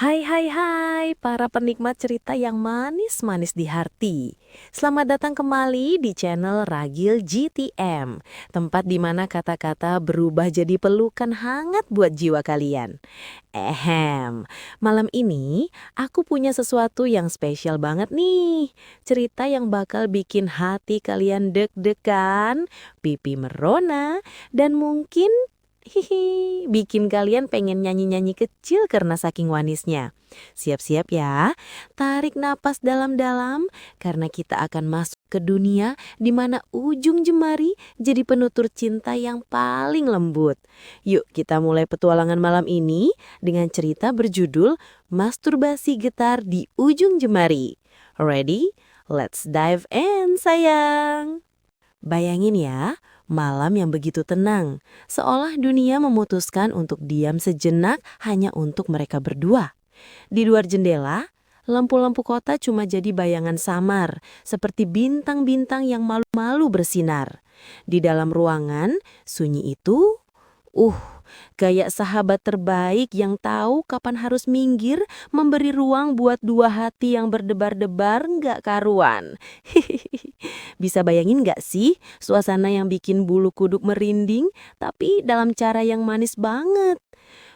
Hai para penikmat cerita yang manis-manis di hati. Selamat datang kembali di channel Ragil GTM, tempat di mana kata-kata berubah jadi pelukan hangat buat jiwa kalian. Malam ini aku punya sesuatu yang spesial banget nih. Cerita yang bakal bikin hati kalian deg-degan, pipi merona, dan mungkin bikin kalian pengen nyanyi-nyanyi kecil karena saking manisnya. Siap-siap ya, tarik napas dalam-dalam karena kita akan masuk ke dunia di mana ujung jemari jadi penutur cinta yang paling lembut. Yuk kita mulai petualangan malam ini dengan cerita berjudul Masturbasi Getar di Ujung Jemari. Ready? Let's dive in sayang! Bayangin ya, malam yang begitu tenang, seolah dunia memutuskan untuk diam sejenak hanya untuk mereka berdua. Di luar jendela, lampu-lampu kota cuma jadi bayangan samar, seperti bintang-bintang yang malu-malu bersinar. Di dalam ruangan, sunyi itu, kayak sahabat terbaik yang tahu kapan harus minggir, memberi ruang buat dua hati yang berdebar-debar nggak karuan. Bisa bayangin nggak sih suasana yang bikin bulu kuduk merinding, tapi dalam cara yang manis banget?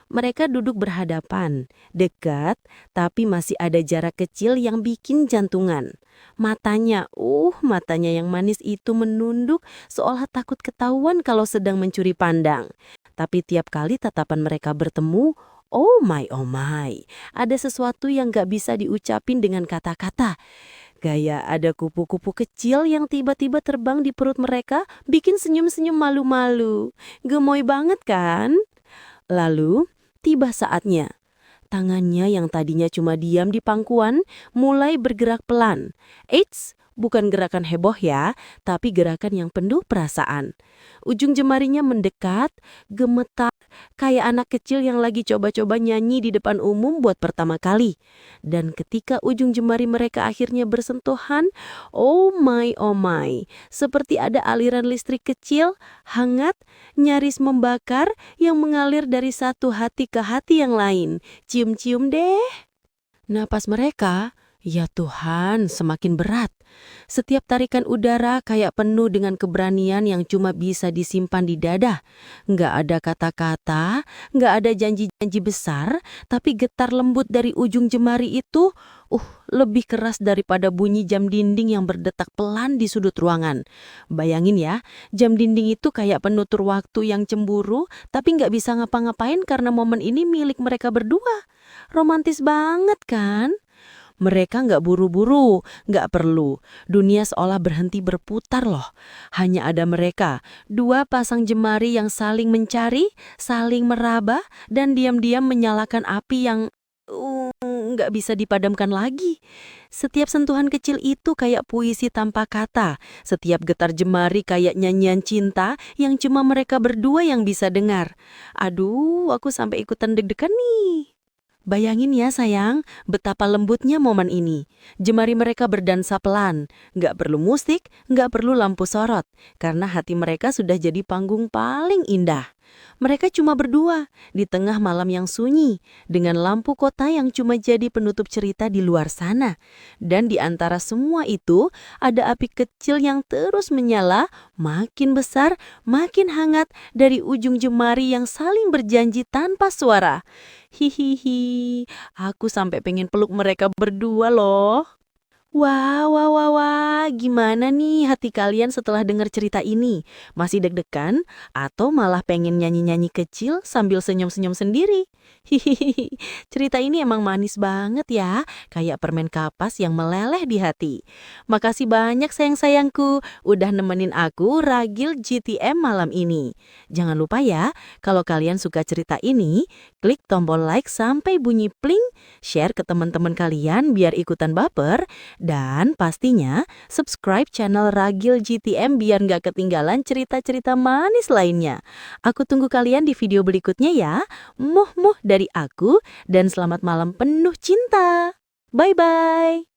Mereka duduk berhadapan, dekat, tapi masih ada jarak kecil yang bikin jantungan. Matanya yang manis itu menunduk seolah takut ketahuan kalau sedang mencuri pandang. Tapi tiap kali tatapan mereka bertemu, oh my, ada sesuatu yang gak bisa diucapin dengan kata-kata. Gaya ada kupu-kupu kecil yang tiba-tiba terbang di perut mereka, bikin senyum-senyum malu-malu. Gemoy banget kan? Lalu, tiba saatnya. Tangannya yang tadinya cuma diam di pangkuan, mulai bergerak pelan. Eits, bukan gerakan heboh ya, tapi gerakan yang penuh perasaan. Ujung jemarinya mendekat, gemetar, kayak anak kecil yang lagi coba-coba nyanyi di depan umum buat pertama kali. Dan ketika ujung jemari mereka akhirnya bersentuhan, oh my, seperti ada aliran listrik kecil, hangat, nyaris membakar yang mengalir dari satu hati ke hati yang lain. Cium-cium deh. Napas mereka, ya Tuhan, semakin berat. Setiap tarikan udara kayak penuh dengan keberanian yang cuma bisa disimpan di dada. Nggak ada kata-kata, nggak ada janji-janji besar, tapi getar lembut dari ujung jemari itu, lebih keras daripada bunyi jam dinding yang berdetak pelan di sudut ruangan. Bayangin ya, jam dinding itu kayak penutur waktu yang cemburu, tapi nggak bisa ngapa-ngapain karena momen ini milik mereka berdua. Romantis banget kan? Mereka nggak buru-buru, nggak perlu. Dunia seolah berhenti berputar loh. Hanya ada mereka, dua pasang jemari yang saling mencari, saling meraba, dan diam-diam menyalakan api yang nggak bisa dipadamkan lagi. Setiap sentuhan kecil itu kayak puisi tanpa kata. Setiap getar jemari kayak nyanyian cinta yang cuma mereka berdua yang bisa dengar. Aduh, aku sampai ikutan deg-degan nih. Bayangin ya sayang, betapa lembutnya momen ini. Jemari mereka berdansa pelan, nggak perlu musik, nggak perlu lampu sorot, karena hati mereka sudah jadi panggung paling indah. Mereka cuma berdua, di tengah malam yang sunyi, dengan lampu kota yang cuma jadi penutup cerita di luar sana. Dan di antara semua itu, ada api kecil yang terus menyala, makin besar, makin hangat dari ujung jemari yang saling berjanji tanpa suara. Hihihi, aku sampai pengen peluk mereka berdua loh. Wah, gimana nih hati kalian setelah dengar cerita ini? Masih deg-degan atau malah pengen nyanyi-nyanyi kecil sambil senyum-senyum sendiri? Hihihi, cerita ini emang manis banget ya, kayak permen kapas yang meleleh di hati. Makasih banyak sayang-sayangku, udah nemenin aku Ragil GTM malam ini. Jangan lupa ya, kalau kalian suka cerita ini, klik tombol like sampai bunyi pling, share ke teman-teman kalian biar ikutan baper, dan pastinya subscribe channel Ragil GTM biar nggak ketinggalan cerita-cerita manis lainnya. Aku tunggu kalian di video berikutnya ya. Muh dari aku dan selamat malam penuh cinta. Bye-bye.